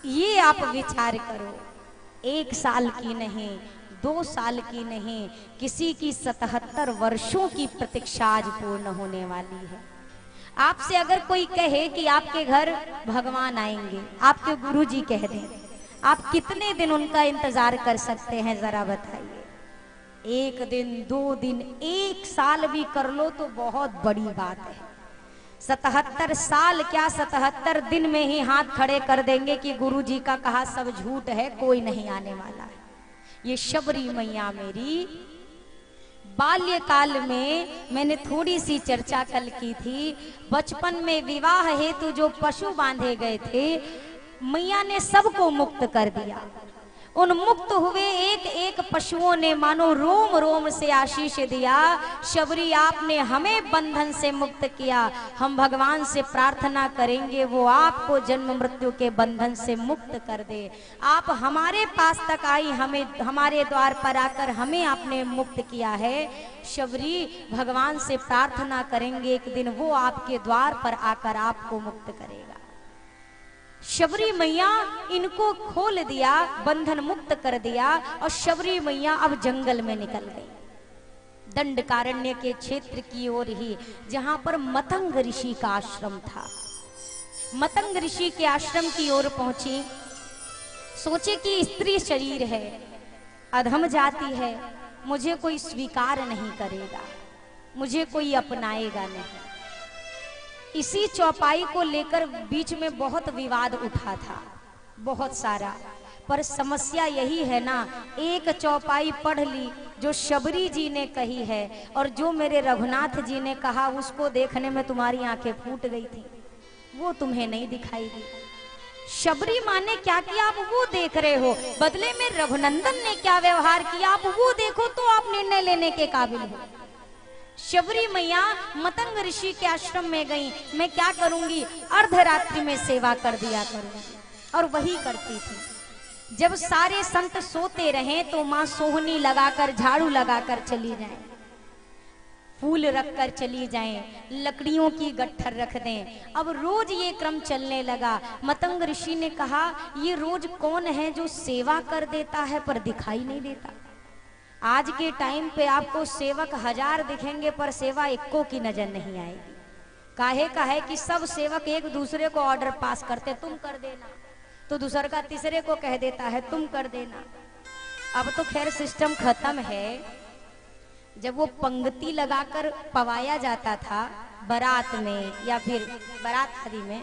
ये आप विचार करो, 1 साल की नहीं, 2 साल की नहीं, किसी की 77 वर्षों की प्रतीक्षा आज पूर्ण होने वाली है। आपसे अगर कोई कहे कि आपके घर भगवान आएंगे, आपके गुरुजी कह दें, आप कितने दिन उनका इंतजार कर सकते हैं जरा बताइए। 1 दिन, 2 दिन, 1 साल भी कर लो तो बहुत बड़ी बात है। 77 साल क्या 77 दिन में ही हाथ खड़े कर देंगे कि गुरुजी का कहा सब झूठ है, कोई नहीं आने वाला है। ये शबरी मैया मेरी बाल्यकाल में मैंने थोड़ी सी चर्चा कल की थी। बचपन में विवाह हेतु जो पशु बांधे गए थे, मैया ने सबको मुक्त कर दिया। उन मुक्त हुए एक एक पशुओं ने मानो रोम रोम से आशीष दिया, शबरी आपने हमें बंधन से मुक्त किया, हम भगवान से प्रार्थना करेंगे वो आपको जन्म मृत्यु के बंधन से मुक्त कर दे। आप हमारे पास तक आई, हमें हमारे द्वार पर आकर हमें आपने मुक्त किया है। शबरी भगवान से प्रार्थना करेंगे एक दिन वो आपके द्वार पर आकर आपको मुक्त करेगा। शबरी मैया इनको खोल दिया, बंधन मुक्त कर दिया और शबरी मैया अब जंगल में निकल गई। दंडकारण्य के क्षेत्र की ओर ही, जहां पर मतंग ऋषि का आश्रम था। मतंग ऋषि के आश्रम की ओर पहुंची, सोचे कि स्त्री शरीर है, अधम जाति है, मुझे कोई स्वीकार नहीं करेगा, मुझे कोई अपनाएगा नहीं। इसी चौपाई को लेकर बीच में बहुत विवाद उठा था, बहुत सारा। पर समस्या यही है ना, एक चौपाई पढ़ ली जो शबरी जी ने कही है और जो मेरे रघुनाथ जी ने कहा, उसको देखने में तुम्हारी आंखें फूट गई थी, वो तुम्हें नहीं दिखाई दी। शबरी माँ ने क्या किया आप वो देख रहे हो, बदले में रघुनंदन ने क्या व्यवहार किया आप वो देखो तो आप निर्णय लेने के काबिल हो। शबरी मैया मतंग ऋषि के आश्रम में गई, मैं क्या करूंगी, अर्धरात्रि में सेवा कर दिया करूंगी, और वही करती थी। जब सारे संत सोते रहे तो माँ सोहनी लगाकर, झाड़ू लगाकर चली जाएं, फूल रखकर चली जाएं, लकड़ियों की गट्ठर रख दें। अब रोज ये क्रम चलने लगा। मतंग ऋषि ने कहा ये रोज कौन है जो सेवा कर देता है पर दिखाई नहीं देता। आज के टाइम पे आपको सेवक 1000 दिखेंगे पर सेवा इक्को की नजर नहीं आएगी। काहे का है कि सब सेवक एक दूसरे को ऑर्डर पास करते, तुम कर देना, तो दूसरे का तीसरे को कह देता है तुम कर देना। अब तो खैर सिस्टम खत्म है। जब वो पंक्ति लगाकर पवाया जाता था बारात में या फिर बारात आदि में,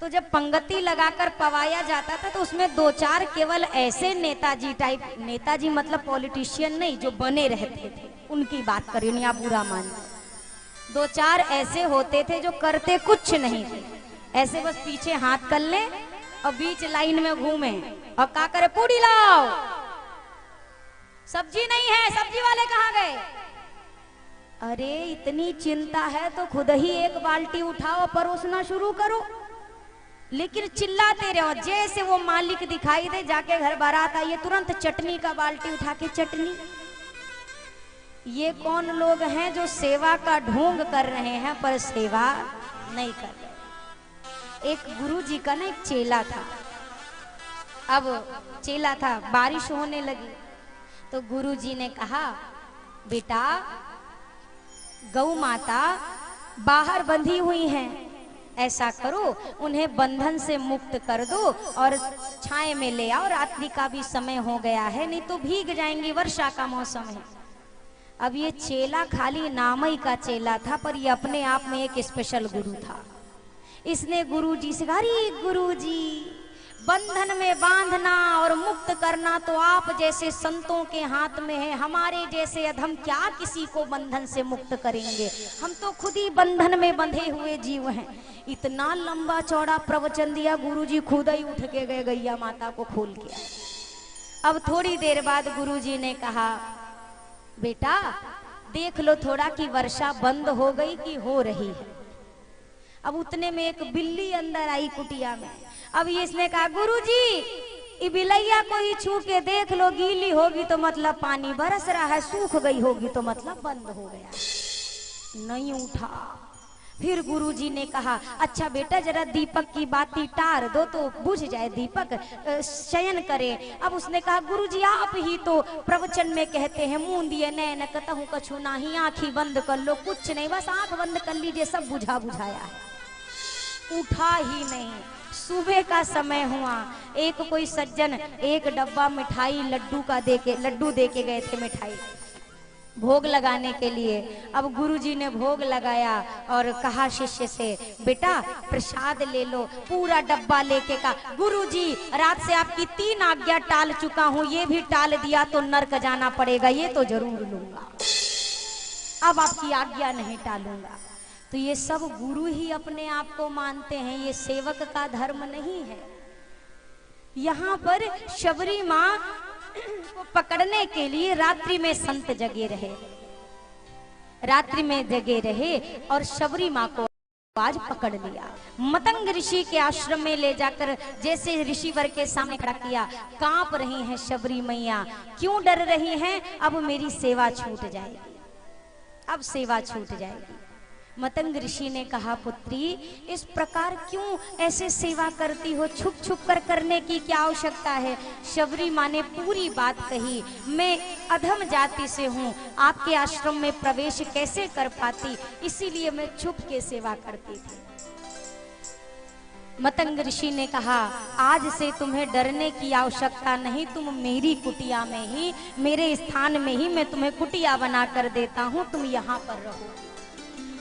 तो जब पंक्ति लगाकर पवाया जाता था तो उसमें 2-4 केवल ऐसे नेताजी टाइप, नेताजी मतलब पॉलिटिशियन नहीं, जो बने रहते थे उनकी बात करिए, नहीं आप बुरा मानते। 2-4 ऐसे होते थे जो करते कुछ नहीं थे, ऐसे बस पीछे हाथ कर ले और बीच लाइन में घूमे और क्या करे, पूड़ी लाओ, सब्जी नहीं है, सब्जी वाले कहाँ गए। अरे इतनी चिंता है तो खुद ही एक बाल्टी उठाओ, परोसना शुरू करो। लेकिन चिल्लाते रहो, जैसे वो मालिक दिखाई दे जाके घर बारात आई, तुरंत चटनी का बाल्टी उठा के चटनी। ये कौन लोग हैं जो सेवा का ढोंग कर रहे हैं पर सेवा नहीं कर रहे। एक गुरुजी का ना एक चेला था, अब चेला था, बारिश होने लगी तो गुरुजी ने कहा बेटा गौ माता बाहर बंधी हुई हैं, ऐसा करो उन्हें बंधन से मुक्त कर दो और छाए में ले आओ, रात्रि का भी समय हो गया है, नहीं तो भीग जाएंगी, वर्षा का मौसम है। अब ये चेला खाली नाम ही का चेला था पर ये अपने आप में एक स्पेशल गुरु था। इसने गुरुजी से कहा, अरे गुरुजी बंधन में बांधना और मुक्त करना तो आप जैसे संतों के हाथ में है, हमारे जैसे अधम क्या किसी को बंधन से मुक्त करेंगे, हम तो खुद ही बंधन में बंधे हुए जीव हैं। इतना लंबा चौड़ा प्रवचन दिया, गुरुजी खुद ही उठ के गए गैया माता को खोल के। अब थोड़ी देर बाद गुरुजी ने कहा बेटा देख लो थोड़ा कि वर्षा बंद हो गई कि हो रही है। अब उतने में एक बिल्ली अंदर आई कुटिया में। अब इसने कहा गुरुजी बिलैया को ही छू के देख लो, गीली होगी तो मतलब पानी बरस रहा है, सूख गई होगी तो मतलब बंद हो गया। नहीं उठा। फिर गुरुजी ने कहा, अच्छा बेटा जरा दीपक की बाती टार दो तो बुझ जाए, दीपक शयन करे। अब उसने कहा, गुरुजी आप ही तो प्रवचन में कहते हैं मुंह दिए नैन कतहु कछु नाही, आंखी बंद कर लो, कुछ नहीं, बस आंख बंद कर लीजिए, सब बुझा बुझाया है। उठा ही नहीं। सुबह का समय हुआ, एक कोई सज्जन एक डब्बा मिठाई लड्डू दे के गए थे, मिठाई भोग लगाने के लिए। अब गुरुजी ने भोग लगाया और कहा शिष्य से, बेटा प्रसाद ले लो, पूरा डब्बा लेके कहा, गुरुजी रात से आपकी 3 आज्ञा टाल चुका हूं, ये भी टाल दिया तो नरक जाना पड़ेगा, ये तो जरूर लूंगा, अब आपकी आज्ञा नहीं टालूंगा। तो ये सब गुरु ही अपने आप को मानते हैं, ये सेवक का धर्म नहीं है। यहाँ पर शबरी माँ को पकड़ने के लिए रात्रि में संत जगे रहे, रात्रि में जगे रहे और शबरी माँ को आज पकड़ लिया। मतंग ऋषि के आश्रम में ले जाकर जैसे ऋषिवर के सामने खड़ा किया, कांप रही हैं शबरी मैया, क्यों डर रही हैं? अब मेरी सेवा छूट जाएगी, अब सेवा छूट जाएगी। मतंग ऋषि ने कहा, पुत्री इस प्रकार क्यों ऐसे सेवा करती हो, छुप छुप कर करने की क्या आवश्यकता है? शबरी माँ ने पूरी बात कही, मैं अधम जाति से हूँ, आपके आश्रम में प्रवेश कैसे कर पाती, इसीलिए मैं छुप के सेवा करती थी। मतंग ऋषि ने कहा, आज से तुम्हें डरने की आवश्यकता नहीं, तुम मेरी कुटिया में ही, मेरे स्थान में ही मैं तुम्हें कुटिया बना कर देता हूँ, तुम यहाँ पर रहो।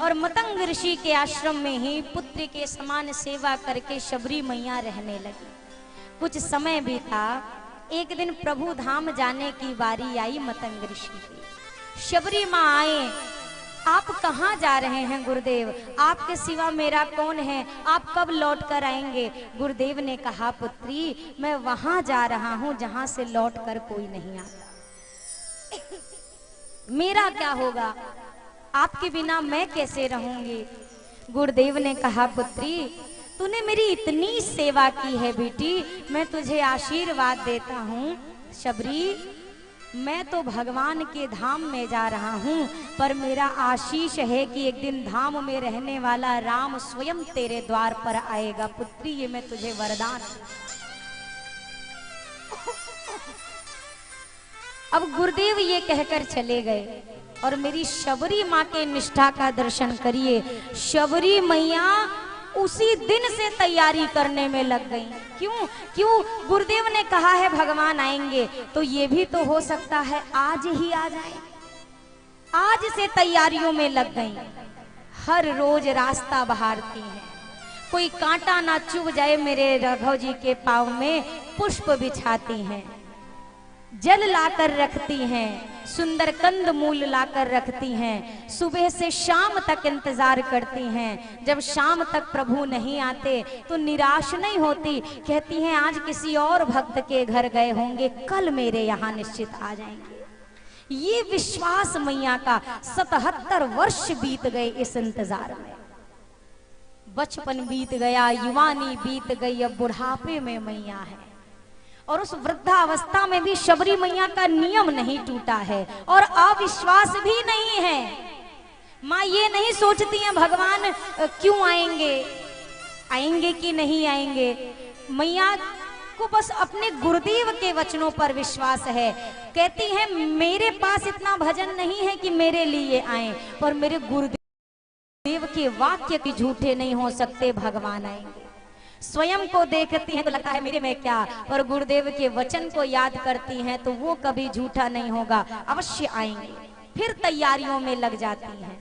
और मतंग ऋषि के आश्रम में ही पुत्र के समान सेवा करके शबरी मैया रहने लगी। कुछ समय बीता, एक दिन प्रभु धाम जाने की बारी आई मतंग ऋषि की। शबरी माँ आए, आप कहाँ जा रहे हैं गुरुदेव, आपके सिवा मेरा कौन है, आप कब लौट कर आएंगे? गुरुदेव ने कहा, पुत्री मैं वहां जा रहा हूं जहां से लौट कर कोई नहीं आता, मेरा क्या होगा, आपके बिना मैं कैसे रहूंगी? गुरुदेव ने कहा, पुत्री तूने मेरी इतनी सेवा की है बेटी, मैं तुझे आशीर्वाद देता हूँ। शबरी मैं तो भगवान के धाम में जा रहा हूँ, पर मेरा आशीष है कि एक दिन धाम में रहने वाला राम स्वयं तेरे द्वार पर आएगा। पुत्री ये मैं तुझे वरदान। अब गुरुदेव ये कहकर चले गए और मेरी शबरी माँ के निष्ठा का दर्शन करिए। शबरी मैया उसी दिन से तैयारी करने में लग गई। क्यों? गुरुदेव ने कहा है भगवान आएंगे, तो ये भी तो हो सकता है आज ही आ जाए। आज से तैयारियों में लग गई। हर रोज रास्ता बहारती हैं, कोई कांटा ना चुभ जाए मेरे राघव जी के पांव में, पुष्प बिछाती हैं, जल लाकर रखती हैं, सुंदर कंद मूल लाकर रखती हैं, सुबह से शाम तक इंतजार करती हैं। जब शाम तक प्रभु नहीं आते तो निराश नहीं होती, कहती हैं आज किसी और भक्त के घर गए होंगे, कल मेरे यहाँ निश्चित आ जाएंगे। ये विश्वास मैया का 77 वर्ष बीत गए इस इंतजार में। बचपन बीत गया, युवानी बीत गई, अब बुढ़ापे में मैया है। और उस वृद्धावस्था में भी शबरी मैया का नियम नहीं टूटा है और अविश्वास भी नहीं है। माँ ये नहीं सोचती हैं भगवान क्यों आएंगे कि नहीं आएंगे। मैया को बस अपने गुरुदेव के वचनों पर विश्वास है। कहती हैं मेरे पास इतना भजन नहीं है कि मेरे लिए आए, पर मेरे गुरुदेव के वाक्य की झूठे नहीं हो सकते, भगवान आएंगे। स्वयं को देखती हैं तो लगता है मेरे में क्या, और गुरुदेव के वचन को याद करती हैं तो वो कभी झूठा नहीं होगा, अवश्य आएंगे। फिर तैयारियों में लग जाती हैं।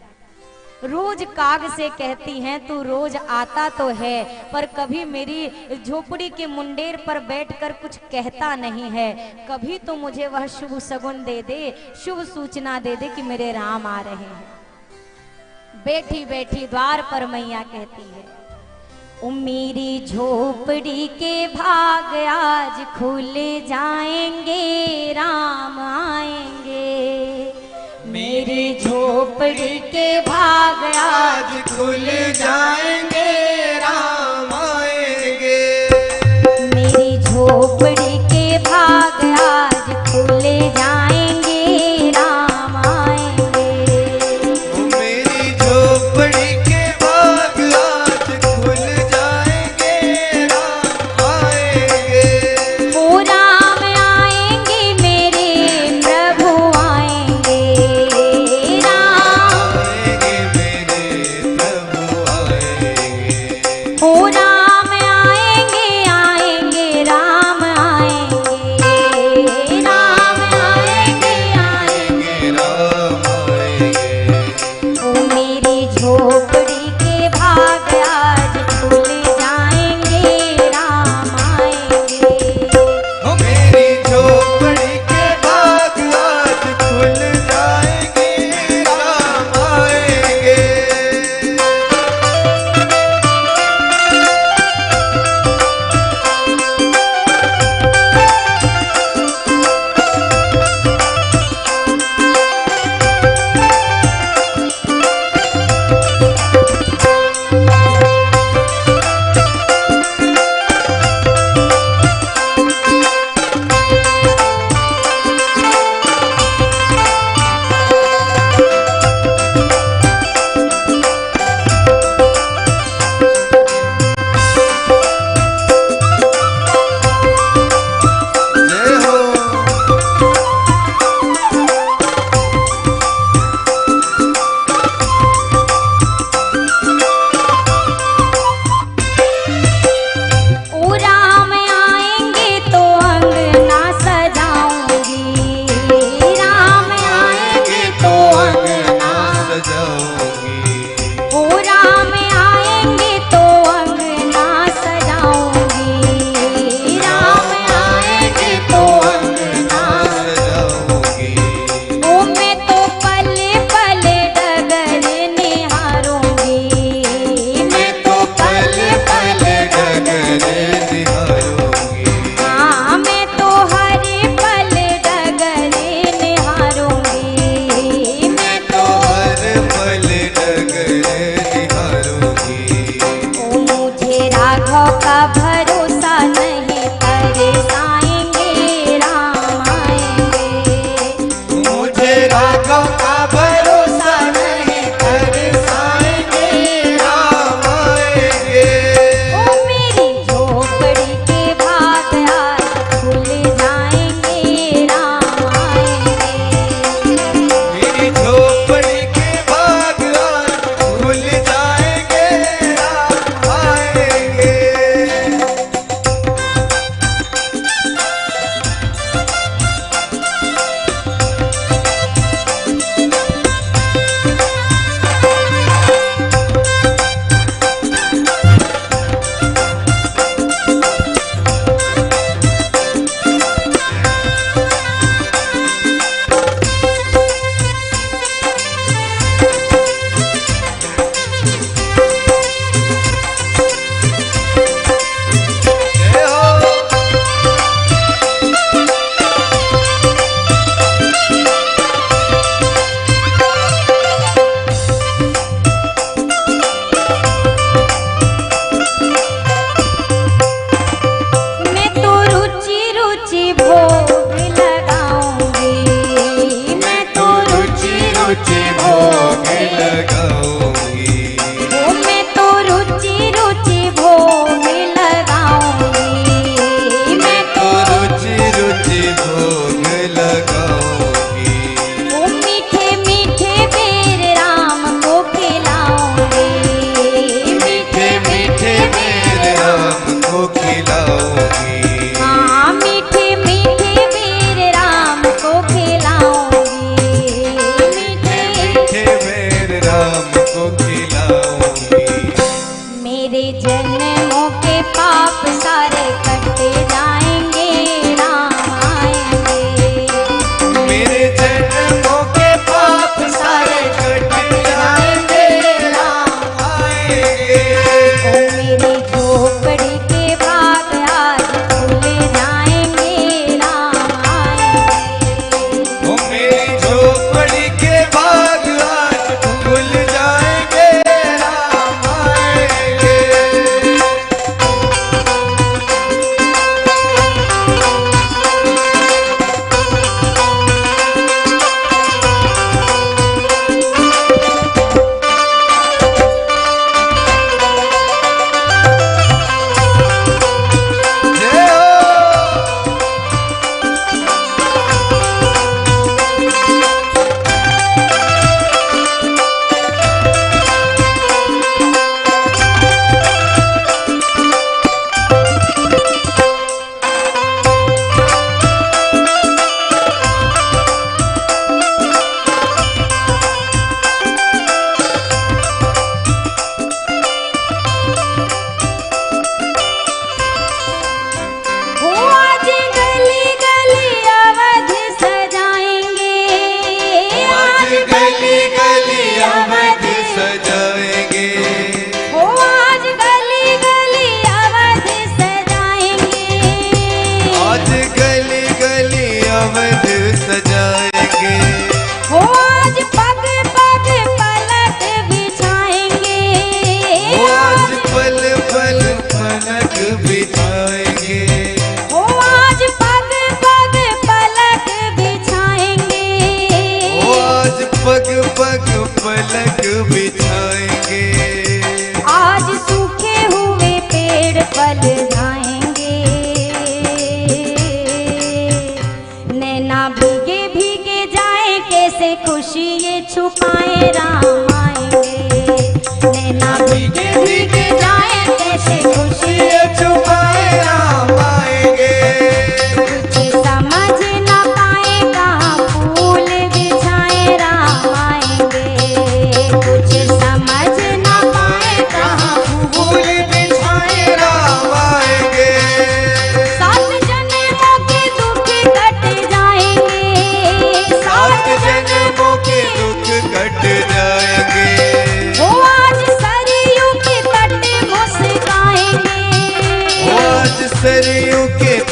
रोज काग से कहती हैं तू रोज आता तो है, पर कभी मेरी झोपड़ी के मुंडेर पर बैठकर कुछ कहता नहीं है। कभी तो मुझे वह शुभ सगुन दे दे, शुभ सूचना दे दे कि मेरे राम आ रहे हैं। बैठी बैठी द्वार पर मैया कहती है, मेरी झोपड़ी के भाग आज खुल जाएंगे, राम आएंगे। मेरी झोपड़ी के भाग आज खुल जाएंगे, राम आएंगे। मेरी झोपड़ी के भाग आज खुल जाएंगे, राम आएंगे। मेरी झोपड़ी के भाग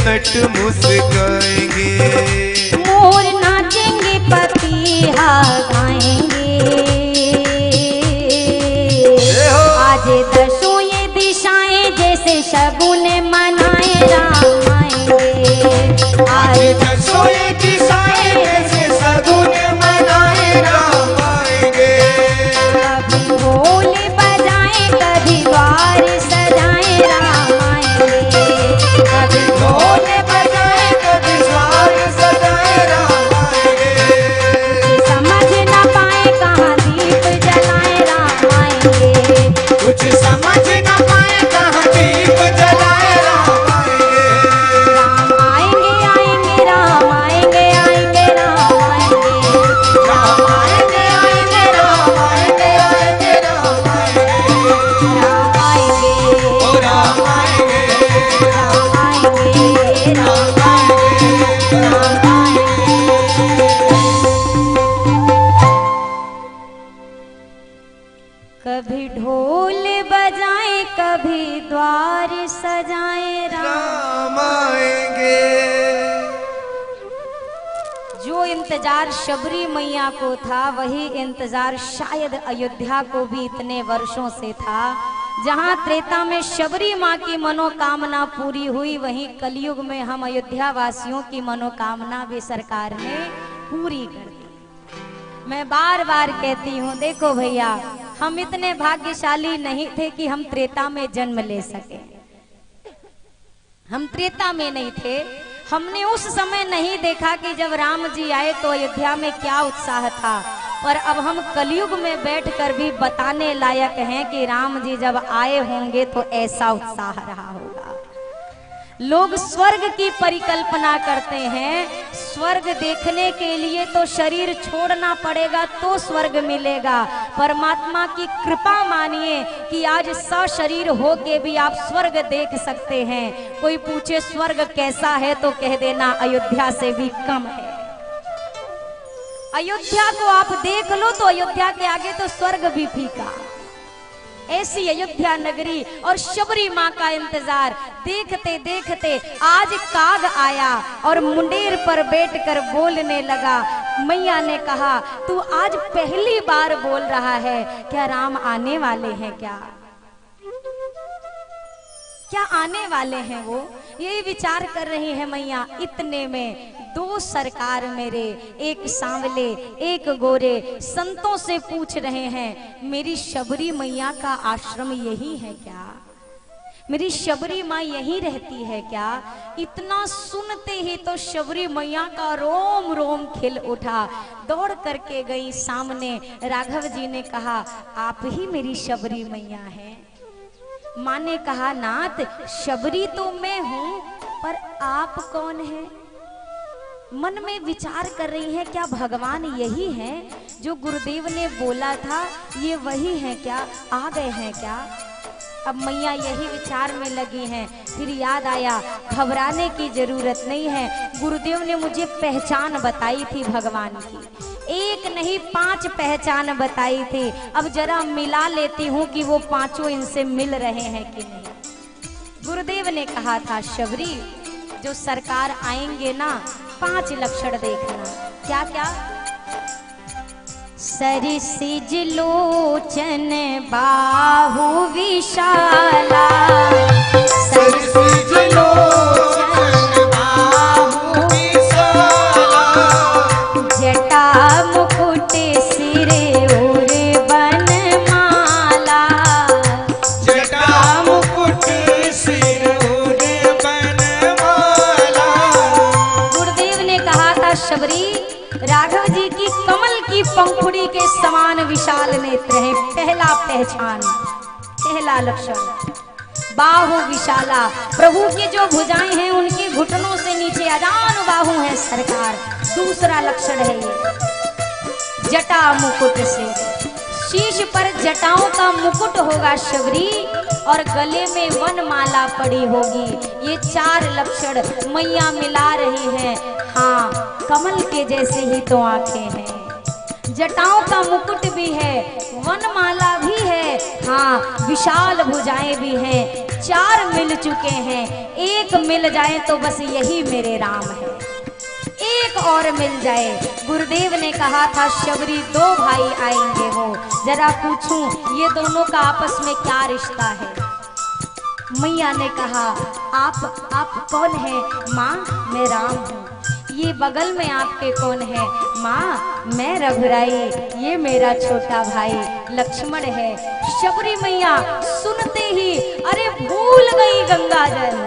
लट मुस्काएंगे। मोर नाचेंगे पपीहा गाएंगे। आज दसों ये दिशाएं जैसे शगुन मनाए राम आएंगे। आज दसों ये दिशाएं जैसे शगुन मनाए राम आएंगे। कभी ढोल बजाएं कभी द्वार सजाएं राम आएंगे। कभी ढोल बजाए कभी द्वार सजाए राम आएंगे। समझ न पाए कहाँ दीप जलाए राम आएंगे। कुछ समझ न पाए कहाँ दीप जलाए राम आएंगे। राम आएंगे आएंगे राम आएंगे आएंगे राम आएंगे। राम आएंगे आएंगे राम आएंगे आएंगे राम आएंगे। राम आएंगे ओ राम आएंगे राम आएंगे राम आएंगे राम कभी ढोल बजाए कभी द्वार सजाए राम आएंगे। जो इंतजार शबरी मैया को था वही इंतजार शायद अयोध्या को भी इतने वर्षों से था। जहां त्रेता में शबरी माँ की मनोकामना पूरी हुई, वहीं कलयुग में हम अयोध्या वासियों की मनोकामना भी सरकार ने पूरी कर दी। मैं बार बार कहती हूँ, देखो भैया, हम इतने भाग्यशाली नहीं थे कि हम त्रेता में जन्म ले सके। हम त्रेता में नहीं थे। हमने उस समय नहीं देखा कि जब राम जी आए तो अयोध्या में क्या उत्साह था। पर अब हम कलयुग में बैठकर भी बताने लायक हैं कि राम जी जब आए होंगे तो ऐसा उत्साह रहा होगा। लोग स्वर्ग की परिकल्पना करते हैं। स्वर्ग देखने के लिए तो शरीर छोड़ना पड़ेगा तो स्वर्ग मिलेगा। परमात्मा की कृपा मानिए कि आज सशरीर होके भी आप स्वर्ग देख सकते हैं। कोई पूछे स्वर्ग कैसा है तो कह देना अयोध्या से भी कम है। अयोध्या को आप देख लो तो अयोध्या के आगे तो स्वर्ग भी फीका। ऐसी अयोध्या नगरी और शबरी माँ का इंतजार देखते देखते आज काग आया और मुंडेर पर बैठकर बोलने लगा। मैया ने कहा, तू आज पहली बार बोल रहा है, क्या राम आने वाले हैं? क्या आने वाले हैं? वो यही विचार कर रही है मैया। इतने में दो सरकार मेरे, एक सांवले एक गोरे, संतों से पूछ रहे हैं, मेरी शबरी मैया का आश्रम यही है क्या? मेरी शबरी माँ यहीं रहती है क्या? इतना सुनते ही तो शबरी मैया का रोम रोम खिल उठा। दौड़ करके गई सामने। राघव जी ने कहा, आप ही मेरी शबरी मैया हैं? माँ ने कहा, नाथ शबरी तो मैं हूं, पर आप कौन हैं? मन में विचार कर रही है, क्या भगवान यही हैं जो गुरुदेव ने बोला था? ये वही हैं क्या? आ गए हैं क्या? अब मैया यही विचार में लगी हैं। फिर याद आया, घबराने की जरूरत नहीं है। गुरुदेव ने मुझे पहचान बताई थी भगवान की, एक नहीं 5 पहचान बताई थी। अब जरा मिला लेती हूँ कि वो पांचों इनसे मिल रहे हैं कि नहीं। गुरुदेव ने कहा था, शबरी जो सरकार आएंगे ना, 5 लक्षण देखना। क्या क्या? सरिसिज लोचन बाहु विशाला, सरिसिज लोचन बाहु विशाला, जटा मुकुट सिरे उर बनमाला, जटा मुकुट सिर उर बनमाला। गुरुदेव ने कहा था, शबरी राघव जी की कमल की पंखुड़ी के समान विशाल नेत्र हैं। पहला पहचान, पहला लक्षण बाहु विशाला। प्रभु की जो भुजाएं हैं उनके घुटनों से नीचे अजान बाहु है सरकार। दूसरा लक्षण है ये जटा मुकुट से, शीश पर जटाओं का मुकुट होगा शबरी, और गले में वनमाला पड़ी होगी। ये 4 लक्षण मैया मिला रही हैं। हाँ, कमल के जैसे ही तो आंखें हैं, जटाओं का मुकुट भी है, वनमाला भी है, हाँ विशाल भुजाएं भी हैं। 4 मिल चुके हैं, एक मिल जाए तो बस यही मेरे राम है, एक और मिल जाए। गुरुदेव ने कहा था शबरी 2 भाई आएंगे, वो जरा पूछूं ये दोनों का आपस में क्या रिश्ता है। मैया ने कहा आप कौन है माँ? मैं राम हूँ। ये बगल में आपके कौन है माँ? मैं रघुराई। ये मेरा छोटा भाई लक्ष्मण है। शबरी मैया सुनते ही अरे भूल गई गंगा जल,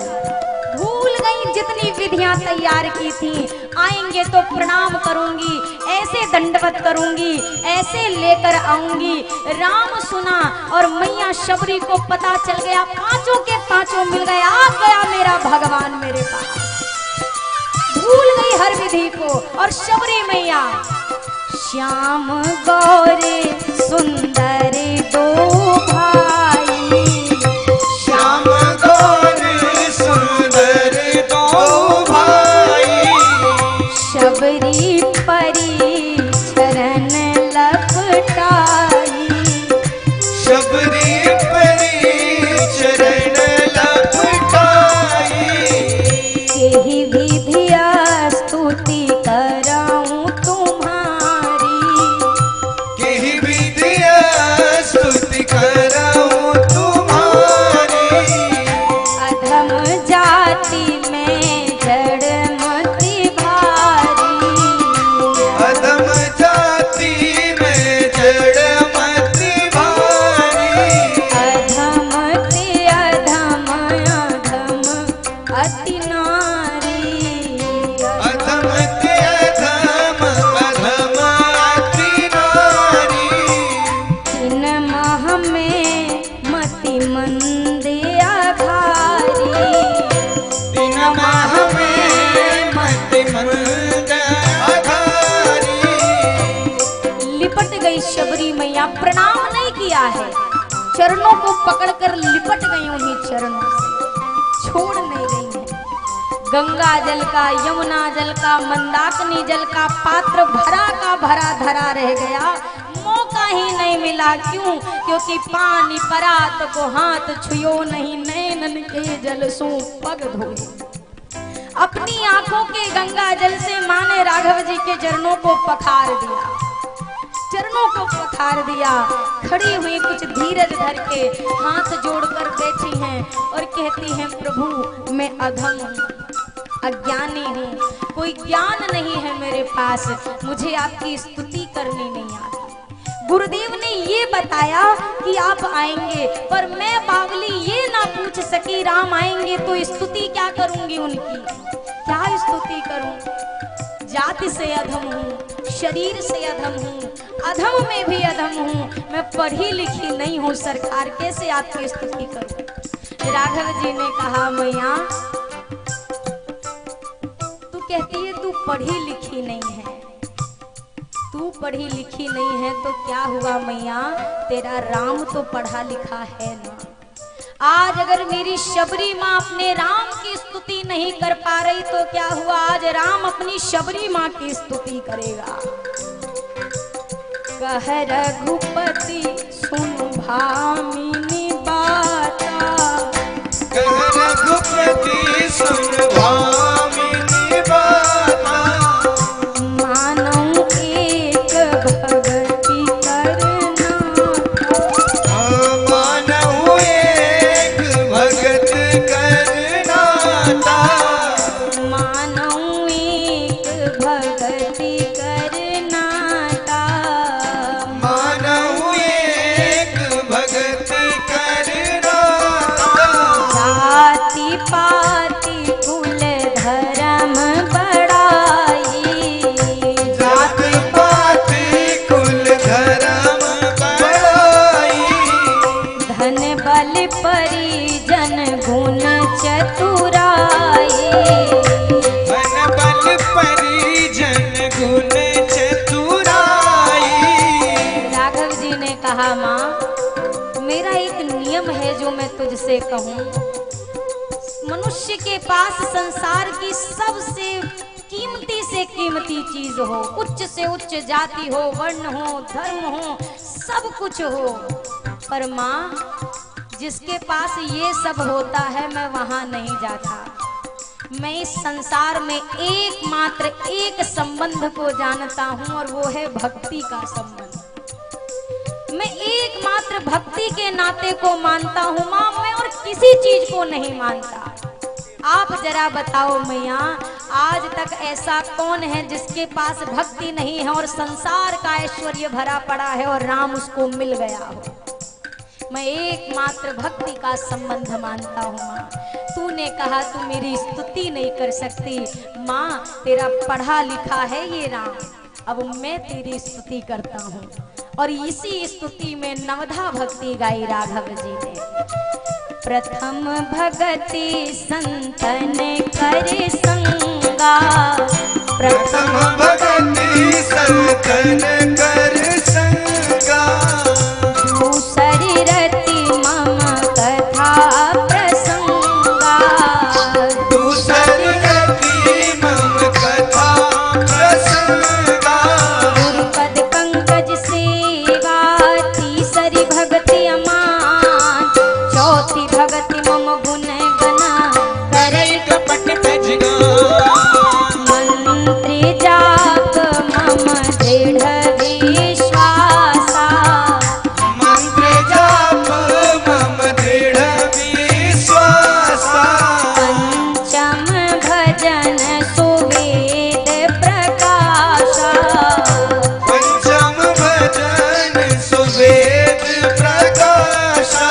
भूल गई जितनी विधियां तैयार की थी। आएंगे तो प्रणाम करूंगी, ऐसे दंडवत करूंगी, ऐसे लेकर आऊंगी। राम सुना और मैया शबरी को पता चल गया, पांचों के पांचों मिल गए, आ गया मेरा भगवान मेरे पास। भूल गई हर विधि को और शबरी मैया श्याम गौरी सुंदर 2 भाई, श्याम गौरी सुंदर 2 भाई, शबरी परी चरण लपटाई, शबरी परी चरण लपटाई। केहि विधिया स्तुति कराऊं तुम्हारी, केहि विधिया स्तुति कराऊं तुम्हारी। अधम जाति में जड़ मति भारी, अधम जाति में जड़ मति भारी। अधम ते अधम अधम अति नारी, अधम ते अधम अधम अति नारी। इन मह में मति मंदिया भारी, दिन माह में मति मंद आधारी। लिपट गई शबरी मैया, प्रणाम नहीं किया है, चरणों को पकड़कर लिपट गई उन्हीं चरणों से, छोड़ नहीं रही है। गंगा जल का, यमुना जल का, मंदाकिनी जल का पात्र भरा का भरा धरा रह गया, मौका ही नहीं मिला। क्यों? क्योंकि पानी परात को हाथ छुयो नहीं, नैनन के जल सो पग धोए। अपनी आंखों के गंगा जल से माँ ने राघव जी के चरणों को पखार दिया, चरणों को पखार दिया। खड़ी हुई कुछ धीरज धर के हाथ जोड़कर बैठी हैं और कहती हैं प्रभु मैं अधम हूँ, अज्ञानी हूँ, कोई ज्ञान नहीं है मेरे पास, मुझे आपकी स्तुति करनी नहीं आती। गुरुदेव ने ये बताया कि आप आएंगे, पर मैं बावली ये ना पूछ सकी राम आएंगे तो स्तुति क्या करूंगी उनकी, क्या स्तुति करूं? जाति से अधम हूँ, शरीर से अधम हूँ, अधम में भी अधम हूँ, मैं पढ़ी लिखी नहीं हूँ सरकार, कैसे आपकी स्तुति करूं? राघव जी ने कहा मैया तू कहती है तू पढ़ी लिखी नहीं है, तू पढ़ी लिखी नहीं है तो क्या हुआ मैया, तेरा राम तो पढ़ा लिखा है ना। आज अगर मेरी शबरी माँ अपने राम की स्तुति नहीं कर पा रही तो क्या हुआ, आज राम अपनी शबरी माँ की स्तुति करेगा। कह रघुपति सुन भामिनी बाता, कह रघुपति सुन भामिनी बाता। मानऊ एक भगति करना, मानऊ एक भगत करना था। मानऊ एक भगति करना था, मानऊ एक भगत करना था। जाति पाति कुल धर्म बड़ाई, जाति पाति कुल धर्म बड़ाई। धन बल परिजन गुण चतुराई, धन बल परिजन गुण चतुराई। राघव जी ने कहा माँ मेरा एक नियम है जो मैं तुझसे कहूँ, मनुष्य के पास संसार की सबसे कीमती से कीमती चीज हो, उच्च से उच्च जाति हो, वर्ण हो, धर्म हो, सब कुछ हो, पर माँ जिसके पास ये सब होता है मैं वहां नहीं जाता। मैं इस संसार में एकमात्र एक संबंध को जानता हूं और वो है भक्ति का संबंध। मैं एकमात्र भक्ति के नाते को मानता हूं मां, मैं और किसी चीज को नहीं मानता। आप जरा बताओ मैया, आज तक ऐसा कौन है जिसके पास भक्ति नहीं है और संसार का ऐश्वर्य भरा पड़ा है और राम उसको मिल गया हो। मैं एकमात्र भक्ति का संबंध मानता हूँ माँ। तूने कहा तू मेरी स्तुति नहीं कर सकती माँ, तेरा पढ़ा लिखा है ये राम, अब मैं तेरी स्तुति करता हूँ। और इसी स्तुति में नवधा भक्ति गाई राघव जी ने। प्रथम भगति संतन कर संगा, प्रथम भगति संतन कर संगा, दूसरी रति मम कथा प्रसंगा, दूसरी रति मम कथा प्रसंगा, गुरुपद पंकज सेवा, तीसरी भक्ति अमान, चौथी भक्ति मम गुण गना, करई कपट तजगा, मंत्री जाप मम दृढ़ विश्वासा, मंत्र जाप मम दृढ़ विश्वासा, पंचम भजन सुवेद प्रकाशा, पंचम भजन सुवेद प्रकाशा,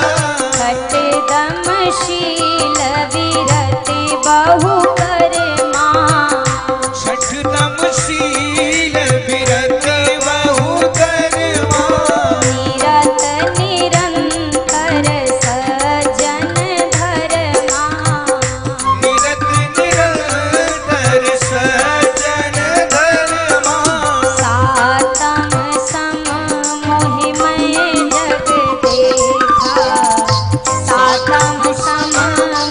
खटदमशील विरति बहु करमा, छठदमशील विरति बहु करमा, निरत निरंतर सज्जन धर्मा, निरत निरंतर सज्जन धर्मा, सातम सम मोहि मैं जग देखा, सातम सम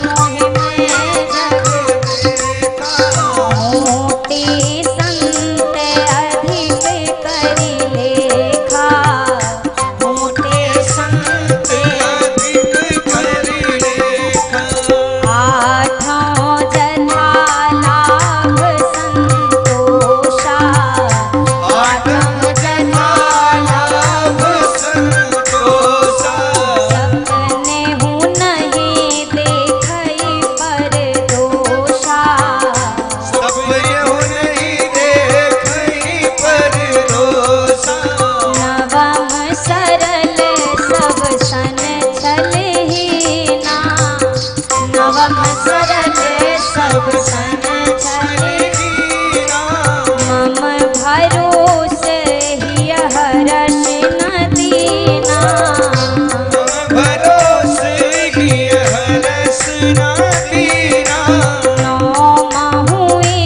मोहि मैं जग देखा, मोटी संत अधिक करि लेखा, मोटे संत अधिक करि लेखा, आठों जथा लाभ संतोषा, आठम जना लाभ संतोषा, सपने हूँ नहीं देखई पर दोषा, सब यहु नहीं देखई पर रोषा, नवम सरल सब सन छलहीना, नवम सरल सब सन छलहीना, मम भरोसे हिय हर्ष न दीना, भरोसे ही हरस न दीना, नौ महुए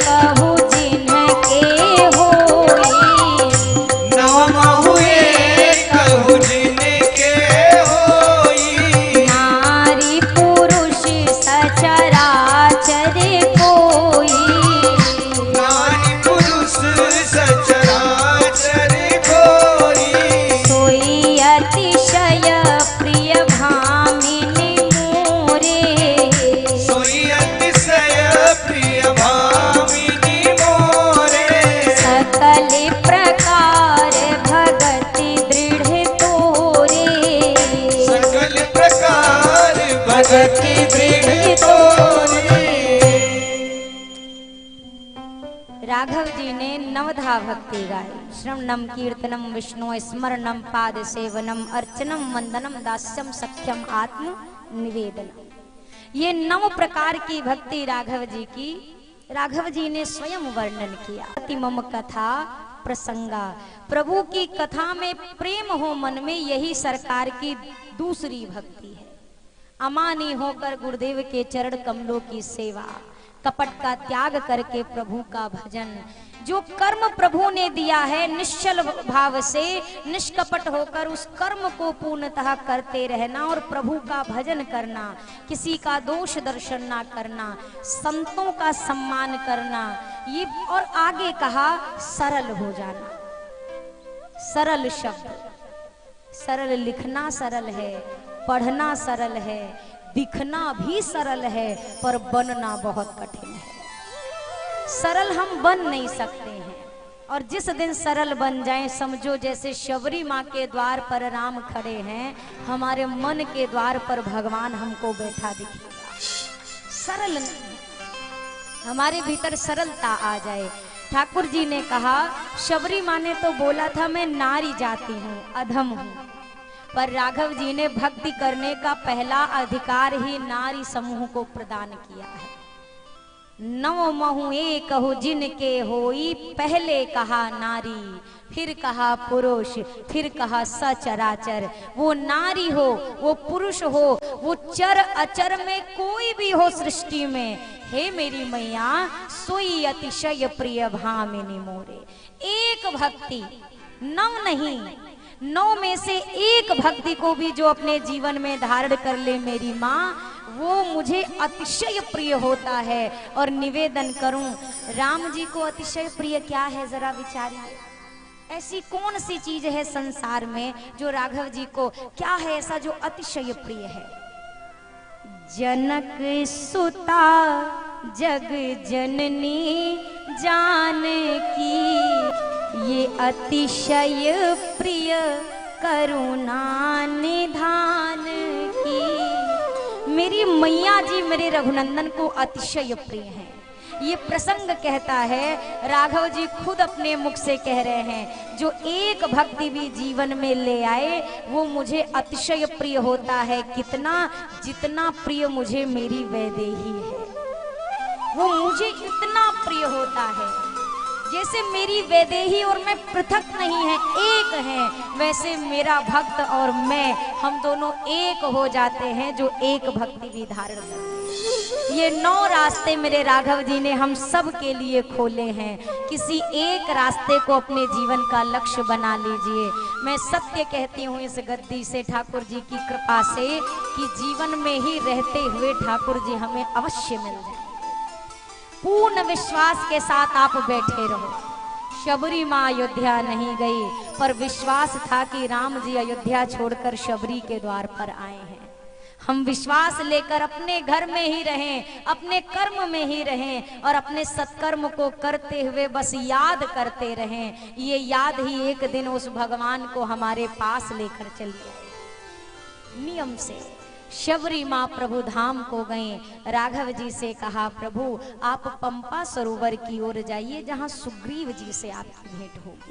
कहु जिनके होई, नवम हुए कहु जिनके होई, नारी पुरुष सचराचर कोई, नारी पुरुष सचराचर कोई, सोई अतिशय प्रिय भामिनी मोरे, सोई अतिशय प्रिय भामिनी मोरे, सकल प्रकार भगति दृढ़ तोरे, सकल प्रकार भगति दृढ़ तोरे। राघव जी ने नवधा भक्ति गाई। श्रवणम कीर्तनम विष्णु स्मरणम पाद सेवनम अर्चनम वंदनम दास्यम सख्यम आत्म निवेदनम। ये 9 प्रकार की भक्ति राघव जी की राघव जी ने स्वयं वर्णन किया। अति मम कथा प्रसंगा, प्रभु की कथा में प्रेम हो मन में, यही सरकार की दूसरी भक्ति है। अमानी होकर गुरुदेव के चरण कमलों की सेवा, कपट का त्याग करके प्रभु का भजन, जो कर्म प्रभु ने दिया है निश्चल भाव से निष्कपट होकर उस कर्म को पूर्णतः करते रहना और प्रभु का भजन करना, किसी का दोष दर्शन ना करना, संतों का सम्मान करना, ये और आगे कहा सरल हो जाना। सरल शब्द, सरल लिखना सरल है, पढ़ना सरल है, दिखना भी सरल है, पर बनना बहुत कठिन है। सरल हम बन नहीं सकते हैं, और जिस दिन सरल बन जाएं, समझो जैसे शबरी माँ के द्वार पर राम खड़े हैं, हमारे मन के द्वार पर भगवान हमको बैठा दिखेगा। सरल नहीं, हमारे भीतर सरलता आ जाए। ठाकुर जी ने कहा, शबरी माँ ने तो बोला था मैं नारी जाति हूँ, अधम हूँ, पर राघव जी ने भक्ति करने का पहला अधिकार ही नारी समूह को प्रदान किया है। नौ महु एक हो जिनके होई, पहले कहा नारी, फिर कहा पुरुष, फिर कहा सचराचर। वो नारी हो, वो पुरुष हो, वो चर अचर में कोई भी हो सृष्टि में, हे मेरी मैया सोई अतिशय प्रिय भामिनी मोरे। एक भक्ति, नौ नहीं, 9 में से एक भक्ति को भी जो अपने जीवन में धारण कर ले मेरी माँ, वो मुझे अतिशय प्रिय होता है। और निवेदन करूं, राम जी को अतिशय प्रिय क्या है, जरा विचारिए। ऐसी कौन सी चीज है संसार में जो राघव जी को, क्या है ऐसा जो अतिशय प्रिय है? जनक सुता जग जननी जानकी, ये अतिशय प्रिय करुणा निधान की। मेरी मैया जी मेरे रघुनंदन को अतिशय प्रिय हैं। ये प्रसंग कहता है, राघव जी खुद अपने मुख से कह रहे हैं, जो एक भक्ति भी जीवन में ले आए वो मुझे अतिशय प्रिय होता है। कितना, जितना प्रिय मुझे मेरी वैदेही है, वो मुझे इतना प्रिय होता है। जैसे मेरी वैदेही और मैं पृथक नहीं है, एक हैं, वैसे मेरा भक्त और मैं, हम दोनों एक हो जाते हैं जो एक भक्ति भी धारण करते हैं। ये 9 रास्ते मेरे राघव जी ने हम सब के लिए खोले हैं। किसी एक रास्ते को अपने जीवन का लक्ष्य बना लीजिए। मैं सत्य कहती हूँ इस गद्दी से, ठाकुर जी की कृपा से, कि जीवन में ही रहते हुए ठाकुर जी हमें अवश्य मिल जाए। पूर्ण विश्वास के साथ आप बैठे रहो। शबरी माँ अयोध्या नहीं गई, पर विश्वास था कि राम जी अयोध्या छोड़कर शबरी के द्वार पर आए हैं। हम विश्वास लेकर अपने घर में ही रहें, अपने कर्म में ही रहें, और अपने सत्कर्म को करते हुए बस याद करते रहें। ये याद ही एक दिन उस भगवान को हमारे पास लेकर चल गए। नियम से शबरी माँ प्रभु धाम को गए। राघव जी से कहा, प्रभु आप पंपा सरोवर की ओर जाइए, जहाँ सुग्रीव जी से आपकी भेंट होगी।